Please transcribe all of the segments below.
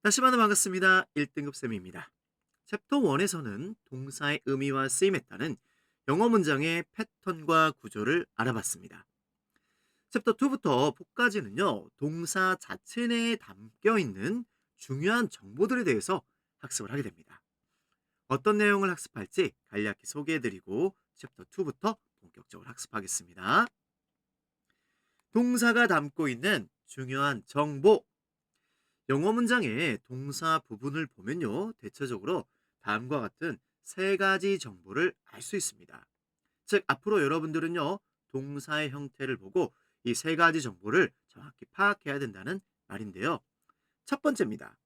다시 만나 반갑습니다. 1등급 쌤입니다. 챕터 1에서는 동사의 의미와 쓰임에 따른 영어 문장의 패턴과 구조를 알아봤습니다. 챕터 2부터 4까지는요, 동사 자체 내에 담겨 있는 중요한 정보들에 대해서 학습을 하게 됩니다. 어떤 내용을 학습할지 간략히 소개해드리고 챕터 2부터 본격적으로 학습하겠습니다. 동사가 담고 있는 중요한 정보, 영어 문장의 동사 부분을 보면요, 대체적으로 다음과 같은 세 가지 정보를 알 수 있습니다. 즉, 앞으로 여러분들은요, 동사의 형태를 보고 이 세 가지 정보를 정확히 파악해야 된다는 말인데요. 첫 번째입니다.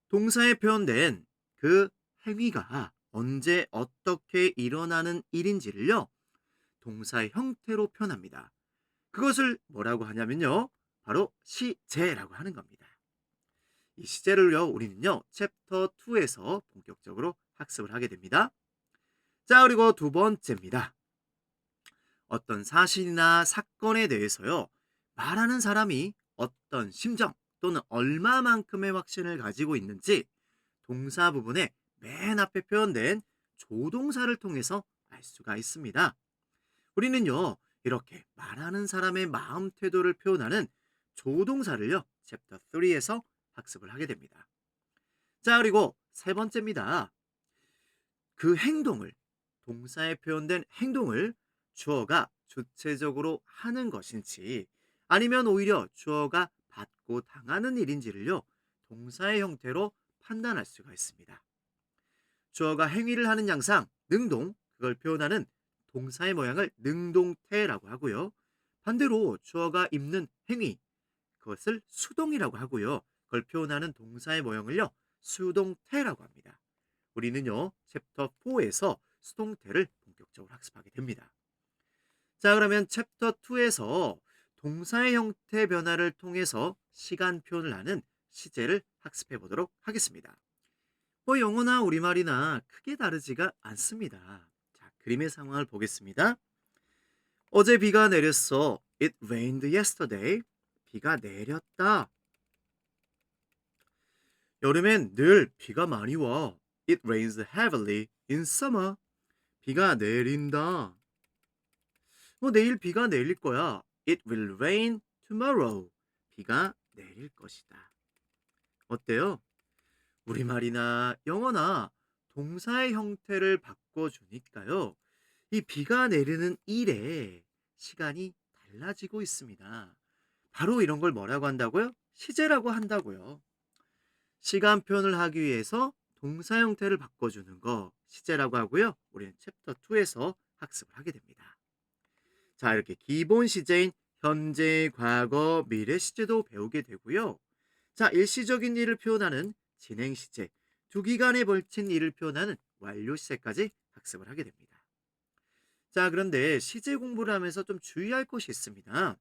동사에 표현된 그 행위가 언제 어떻게 일어나는 일인지를요, 동사의 형태로 표현합니다. 그것을 뭐라고 하냐면요, 바로 시제라고 하는 겁니다. 이 시제를요, 우리는요, 챕터 2에서 본격적으로 학습을 하게 됩니다. 자, 그리고 두 번째입니다. 어떤 사실이나 사건에 대해서요, 말하는 사람이 어떤 심정 또는 얼마만큼의 확신을 가지고 있는지 동사 부분에 맨 앞에 표현된 조동사를 통해서 알 수가 있습니다. 우리는요, 이렇게 말하는 사람의 마음 태도를 표현하는 조동사를요, 챕터 3에서 학습을 하게 됩니다. 자, 그리고 세 번째입니다. 그 행동을, 동사에 표현된 행동을 주어가 주체적으로 하는 것인지 아니면 오히려 주어가 받고 당하는 일인지를요, 동사의 형태로 판단할 수가 있습니다. 주어가 행위를 하는 양상, 능동, 그걸 표현하는 동사의 모양을 능동태라고 하고요. 반대로 주어가 입는 행위, 그것을 수동이라고 하고요. 그걸 표현하는 동사의 모형을요, 수동태라고 합니다. 우리는요, 챕터 4에서 수동태를 본격적으로 학습하게 됩니다. 자, 그러면 챕터 2에서 동사의 형태 변화를 통해서 시간 표현을 하는 시제를 학습해 보도록 하겠습니다. 뭐 영어나 우리말이나 크게 다르지가 않습니다. 자, 그림의 상황을 보겠습니다. 어제 비가 내렸어. It rained yesterday. 비가 내렸다. 여름엔 늘 비가 많이 와. It rains heavily in summer. 비가 내린다. 뭐 내일 비가 내릴 거야. It will rain tomorrow. 비가 내릴 것이다. 어때요? 우리말이나 영어나 동사의 형태를 바꿔주니까요, 이 비가 내리는 일에 시간이 달라지고 있습니다. 바로 이런 걸 뭐라고 한다고요? 시제라고 한다고요. 시간 표현을 하기 위해서 동사 형태를 바꿔주는 거 시제라고 하고요. 우리는 챕터 2에서 학습을 하게 됩니다. 자, 이렇게 기본 시제인 현재, 과거, 미래 시제도 배우게 되고요. 자, 일시적인 일을 표현하는 진행 시제, 두 기간에 걸친 일을 표현하는 완료 시제까지 학습을 하게 됩니다. 자, 그런데 시제 공부를 하면서 좀 주의할 것이 있습니다.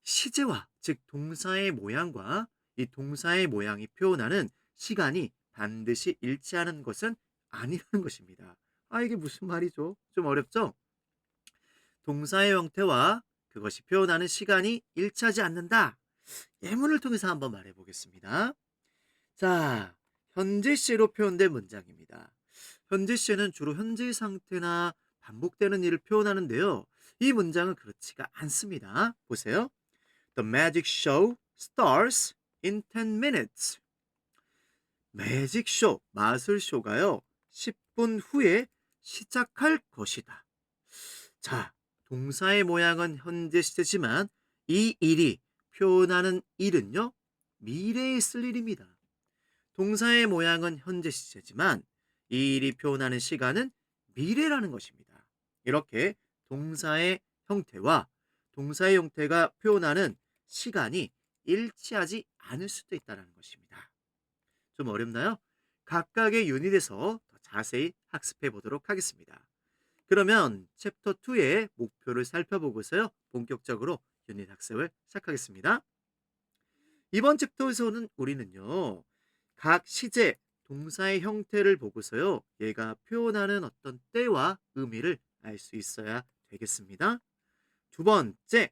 시제와, 즉 동사의 모양과 이 동사의 모양이 표현하는 시간이 반드시 일치하는 것은 아니라는 것입니다. 아, 이게 무슨 말이죠? 좀 어렵죠? 동사의 형태와 그것이 표현하는 시간이 일치하지 않는다. 예문을 통해서 한번 말해 보겠습니다. 자, 현재 시로 표현된 문장입니다. 현재 시는 주로 현재 상태나 반복되는 일을 표현하는데요. 이 문장은 그렇지가 않습니다. 보세요. The magic show starts in 10 minutes. 매직 쇼, 마술쇼가요, 10분 후에 시작할 것이다. 자, 동사의 모양은 현재 시제지만 이 일이 표현하는 일은요, 미래에 쓸 일입니다. 동사의 모양은 현재 시제지만 이 일이 표현하는 시간은 미래라는 것입니다. 이렇게 동사의 형태와 동사의 형태가 표현하는 시간이 일치하지 않을 수도 있다는 것입니다. 좀 어렵나요? 각각의 유닛에서 더 자세히 학습해 보도록 하겠습니다. 그러면 챕터 2의 목표를 살펴보고서요, 본격적으로 유닛 학습을 시작하겠습니다. 이번 챕터에서는 우리는요, 각 시제, 동사의 형태를 보고서요, 얘가 표현하는 어떤 때와 의미를 알 수 있어야 되겠습니다. 두 번째,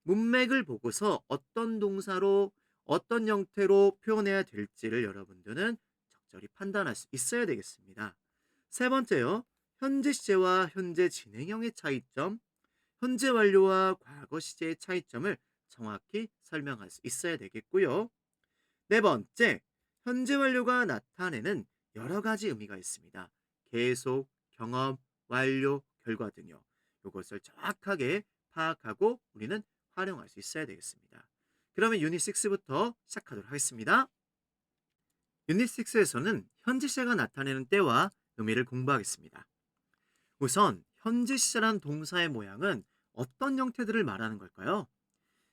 문맥을 보고서 어떤 동사로 어떤 형태로 표현해야 될지를 여러분들은 적절히 판단할 수 있어야 되겠습니다. 세 번째요. 현재 시제와 현재 진행형의 차이점, 현재 완료와 과거 시제의 차이점을 정확히 설명할 수 있어야 되겠고요. 네 번째, 현재 완료가 나타내는 여러 가지 의미가 있습니다. 계속, 경험, 완료, 결과 등요. 이것을 정확하게 파악하고 우리는 활용할 수 있어야 되겠습니다. 그러면 유닛 6부터 시작하도록 하겠습니다. 유닛 6에서는 현재 시제가 나타내는 때와 의미를 공부하겠습니다. 우선 현재 시제란 동사의 모양은 어떤 형태들을 말하는 걸까요?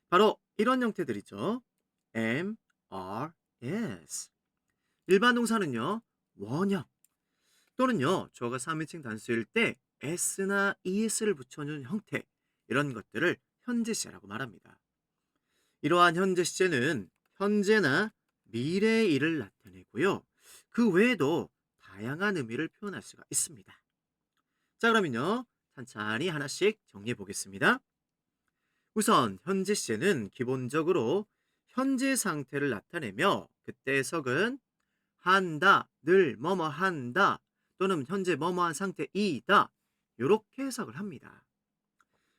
바로 이런 형태들이죠. am, are, is. 일반 동사는요. 원형 또는요. 주어가 3인칭 단수일 때 s나 es를 붙여주는 형태 이런 것들을 현재 시제라고 말합니다. 이러한 현재 시제는 현재나 미래의 일을 나타내고요. 그 외에도 다양한 의미를 표현할 수가 있습니다. 자, 그러면요. 천천히 하나씩 정리해 보겠습니다. 우선 현재 시제는 기본적으로 현재 상태를 나타내며 그때 해석은 한다, 늘 뭐뭐 한다 또는 현재 뭐뭐한 상태이다 이렇게 해석을 합니다.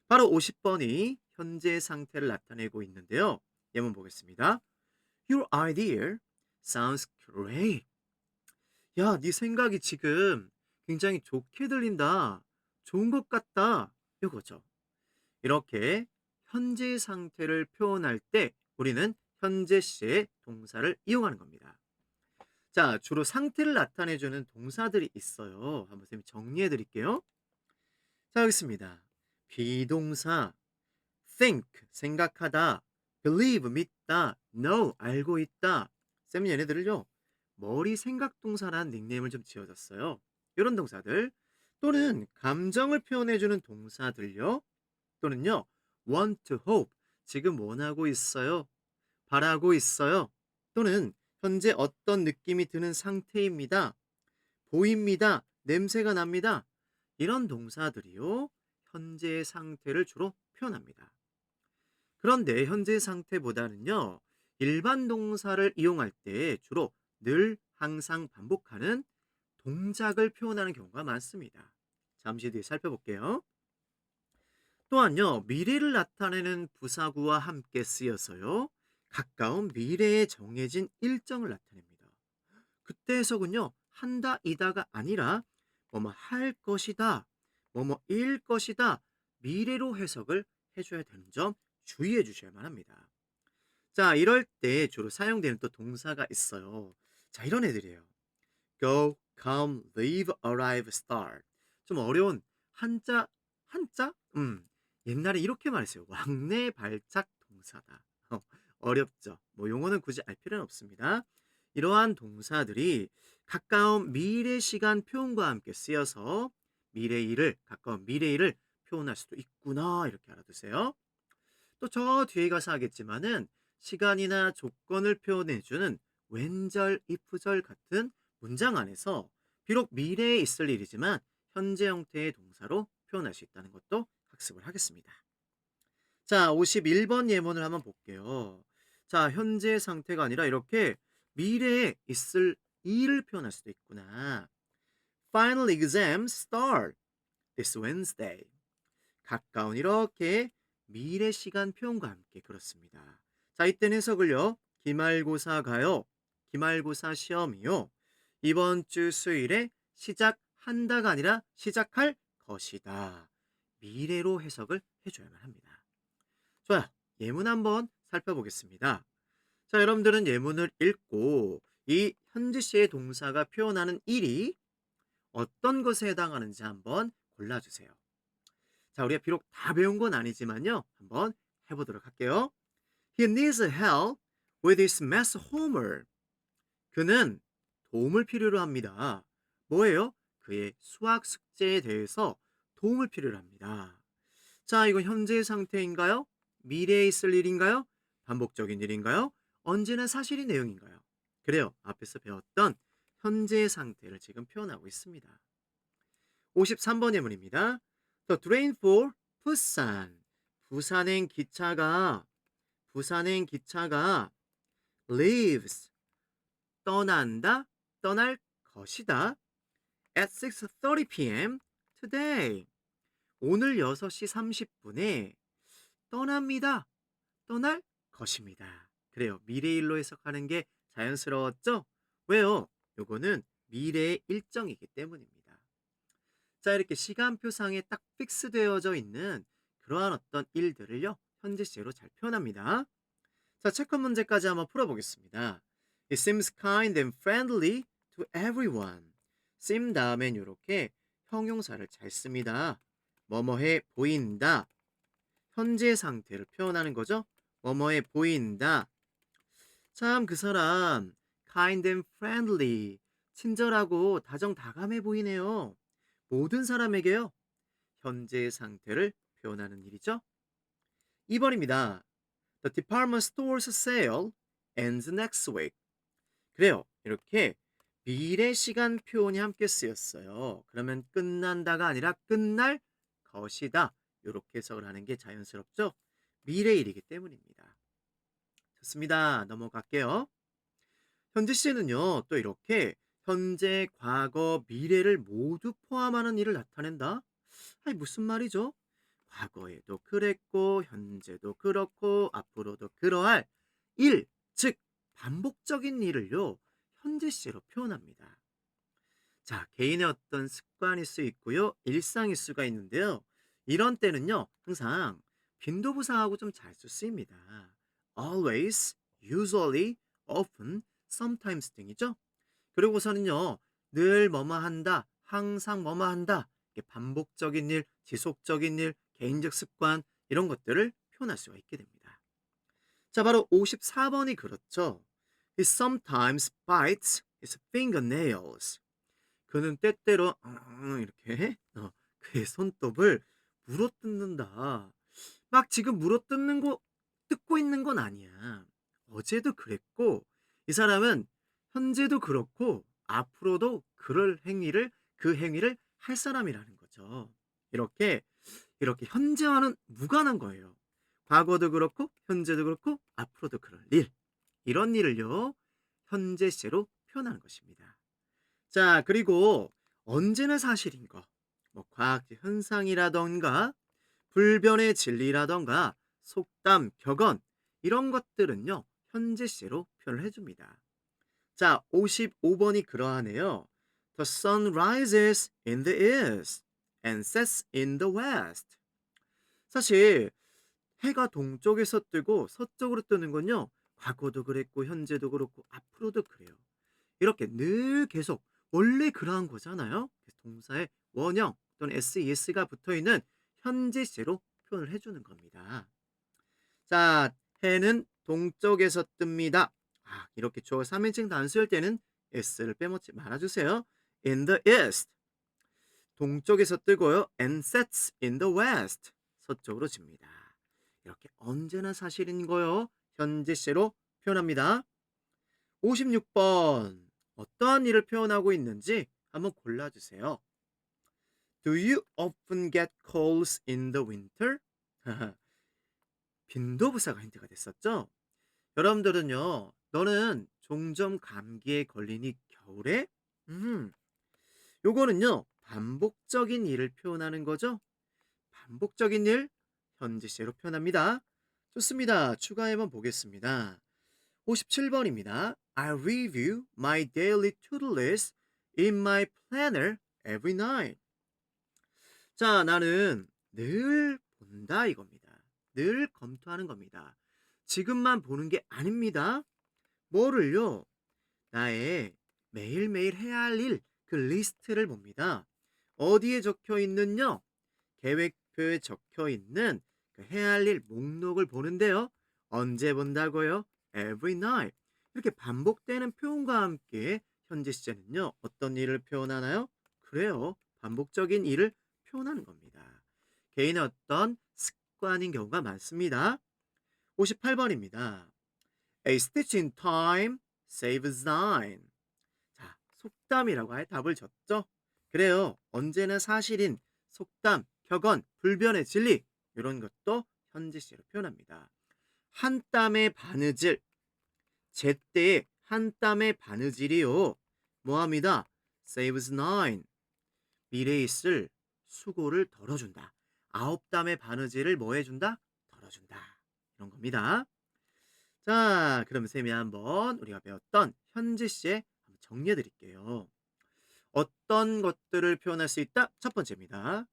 바로 50번이 현재 상태를 나타내고 있는데요. 예문 보겠습니다. Your idea sounds great. 야, 네 생각이 지금 굉장히 좋게 들린다. 좋은 것 같다. 이거죠. 이렇게 현재 상태를 표현할 때 우리는 현재 시제의 동사를 이용하는 겁니다. 자, 주로 상태를 나타내주는 동사들이 있어요. 한번 선생님 정리해 드릴게요. 자, 여기 있습니다. 비동사, think, 생각하다, believe, 믿다, know, 알고 있다. 쌤은 얘네들을요, 머리 생각 동사라는 닉네임을 좀 지어줬어요. 이런 동사들 또는 감정을 표현해주는 동사들요. 또는요, want to hope, 지금 원하고 있어요. 바라고 있어요. 또는 현재 어떤 느낌이 드는 상태입니다. 보입니다. 냄새가 납니다. 이런 동사들이요. 현재의 상태를 주로 표현합니다. 그런데 현재 상태보다는요. 일반 동사를 이용할 때 주로 늘 항상 반복하는 동작을 표현하는 경우가 많습니다. 잠시 뒤에 살펴볼게요. 또한요. 미래를 나타내는 부사구와 함께 쓰여서요. 가까운 미래에 정해진 일정을 나타냅니다. 그때 해석은요. 한다 이다가 아니라 뭐뭐 할 것이다. 뭐뭐일 것이다. 미래로 해석을 해줘야 되는 점 주의해 주셔야만 합니다. 자, 이럴 때 주로 사용되는 또 동사가 있어요. 자, 이런 애들이에요. Go, come, leave, arrive, start. 좀 어려운 한자? 옛날에 이렇게 말했어요. 왕래 발작 동사다. 어렵죠. 뭐 용어는 굳이 알 필요는 없습니다. 이러한 동사들이 가까운 미래 시간 표현과 함께 쓰여서 가까운 미래 일을 표현할 수도 있구나. 이렇게 알아두세요. 또 저 뒤에 가서 하겠지만은 시간이나 조건을 표현해주는 웬절, if절 같은 문장 안에서 비록 미래에 있을 일이지만 현재 형태의 동사로 표현할 수 있다는 것도 학습을 하겠습니다. 자, 51번 예문을 한번 볼게요. 자, 현재 상태가 아니라 이렇게 미래에 있을 일을 표현할 수도 있구나. Final exams start this Wednesday. 가까운 이렇게 미래 시간 표현과 함께 그렇습니다. 자, 이때는 해석을요. 기말고사가요. 기말고사 시험이요. 이번 주 수요일에 시작한다가 아니라 시작할 것이다. 미래로 해석을 해줘야만 합니다. 좋아요. 예문 한번 살펴보겠습니다. 자, 여러분들은 예문을 읽고 이 현재 시의 동사가 표현하는 일이 어떤 것에 해당하는지 한번 골라주세요. 자, 우리가 비록 다 배운 건 아니지만요. 한번 해보도록 할게요. He needs help with his math homework. 그는 도움을 필요로 합니다. 뭐예요? 그의 수학 숙제에 대해서 도움을 필요로 합니다. 자, 이건 현재 상태인가요? 미래에 있을 일인가요? 반복적인 일인가요? 언제나 사실의 내용인가요? 그래요. 앞에서 배웠던 현재 상태를 지금 표현하고 있습니다. 53번 예문입니다. The train for 부산. 부산행 기차가 leaves. 떠난다, 떠날 것이다. At 6:30 p.m. today. 오늘 6시 30분에 떠납니다. 떠날 것입니다. 그래요. 미래일로 해석하는 게 자연스러웠죠? 왜요? 요거는 미래의 일정이기 때문입니다. 자, 이렇게 시간표상에 딱 픽스되어져 있는 그러한 어떤 일들을요, 현재 시제로 잘 표현합니다. 자, 체크 문제까지 한번 풀어보겠습니다. It seems kind and friendly to everyone. seem 다음엔 이렇게 형용사를 잘 씁니다. 뭐뭐해 보인다. 현재 상태를 표현하는 거죠. 뭐뭐해 보인다. 참 그 사람 kind and friendly. 친절하고 다정다감해 보이네요. 모든 사람에게요. 현재 상태를 표현하는 일이죠. 2번입니다. The department store's sale ends next week. 그래요. 이렇게 미래 시간 표현이 함께 쓰였어요. 그러면 끝난다가 아니라 끝날 것이다. 이렇게 해석을 하는 게 자연스럽죠? 미래일이기 때문입니다. 좋습니다. 넘어갈게요. 현재 시제는요, 또 이렇게 현재, 과거, 미래를 모두 포함하는 일을 나타낸다? 아니, 무슨 말이죠? 과거에도 그랬고, 현재도 그렇고, 앞으로도 그러할 일, 즉, 반복적인 일을요, 현재 시제로 표현합니다. 자, 개인의 어떤 습관일 수 있고요, 일상일 수가 있는데요. 이런 때는요, 항상 빈도부사하고 좀 잘 쓰입니다. always, usually, often, sometimes 등이죠. 그리고서는요, 늘 뭐뭐 한다, 항상 뭐뭐 한다, 이렇게 반복적인 일, 지속적인 일, 개인적 습관, 이런 것들을 표현할 수가 있게 됩니다. 자, 바로 54번이 그렇죠. He sometimes bites his fingernails. 그는 때때로 이렇게 그의 손톱을 물어뜯는다. 막 지금 물어뜯는 거 뜯고 있는 건 아니야. 어제도 그랬고 이 사람은 현재도 그렇고 앞으로도 그럴 행위를 그 행위를 할 사람이라는 거죠. 이렇게 이렇게 현재와는 무관한 거예요. 과거도 그렇고 현재도 그렇고 앞으로도 그럴 일. 이런 일을요. 현재 시제로 표현하는 것입니다. 자, 그리고 언제나 사실인 거. 뭐 과학적 현상이라던가 불변의 진리라던가 속담, 격언 이런 것들은요. 현재 시제로 표현을 해 줍니다. 자, 55번이 그러하네요. The sun rises in the east and sets in the west. 사실 해가 동쪽에서 뜨고 서쪽으로 뜨는 건요. 과거도 그랬고 현재도 그렇고 앞으로도 그래요. 이렇게 늘 계속 원래 그러한 거잖아요. 그래서 동사에 원형 또는 SES가 붙어 있는 현재 시제로 표현을 해주는 겁니다. 자, 해는 동쪽에서 뜹니다. 이렇게 주어 3인칭 단수일 때는 s를 빼먹지 말아주세요. In the east. 동쪽에서 뜨고요. And sets in the west. 서쪽으로 집니다. 이렇게 언제나 사실인 거요. 현재 시제로 표현합니다. 56번. 어떠한 일을 표현하고 있는지 한번 골라주세요. Do you often get colds in the winter? 빈도부사가 힌트가 됐었죠? 여러분들은요, 너는 종종 감기에 걸리니 겨울에? 요거는요, 반복적인 일을 표현하는 거죠? 반복적인 일, 현재 시제로 표현합니다. 좋습니다. 추가해만 보겠습니다. 57번입니다. I review my daily to-do list in my planner every night. 자, 나는 늘 본다 이겁니다. 늘 검토하는 겁니다. 지금만 보는 게 아닙니다. 뭐를요? 나의 매일매일 해야 할 일, 그 리스트를 봅니다. 어디에 적혀 있는요? 계획표에 적혀 있는 그 해야 할 일 목록을 보는데요. 언제 본다고요? Every night. 이렇게 반복되는 표현과 함께 현재 시제는요. 어떤 일을 표현하나요? 그래요. 반복적인 일을 표현하는 겁니다. 개인의 어떤 습관인 경우가 많습니다. 58번입니다. A stitch in time saves nine. 자, 속담이라고 아예 답을 줬죠? 그래요. 언제나 사실인 속담, 격언, 불변의 진리 이런 것도 현재 시제로 표현합니다. 한 땀의 바느질, 제때 한 땀의 바느질이요. 뭐합니다. saves nine. 미래에 있을 수고를 덜어준다. 9땀의 바느질을 뭐 해준다? 덜어준다. 이런 겁니다. 자, 그럼 쌤이 한번 우리가 배웠던 현재 시제 한번 정리해 드릴게요. 어떤 것들을 표현할 수 있다? 첫 번째입니다.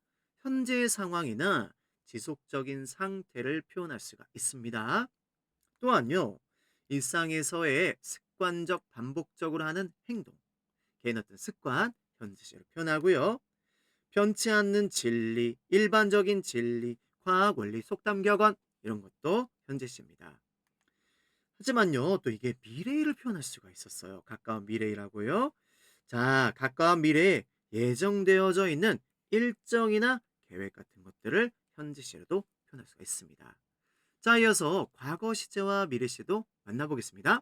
현재의 상황이나 지속적인 상태를 표현할 수가 있습니다. 또한요, 일상에서의 습관적 반복적으로 하는 행동, 개인 어떤 습관, 현재 시제로 표현하고요. 변치 않는 진리, 일반적인 진리, 과학 원리, 속담 격언 이런 것도 현재 시입니다. 하지만요, 또 이게 미래일을 표현할 수가 있었어요. 가까운 미래이라고요. 자, 가까운 미래에 예정되어져 있는 일정이나 계획 같은 것들을 현재 시제로도 표현할 수가 있습니다. 자, 이어서 과거 시제와 미래 시제도 만나보겠습니다.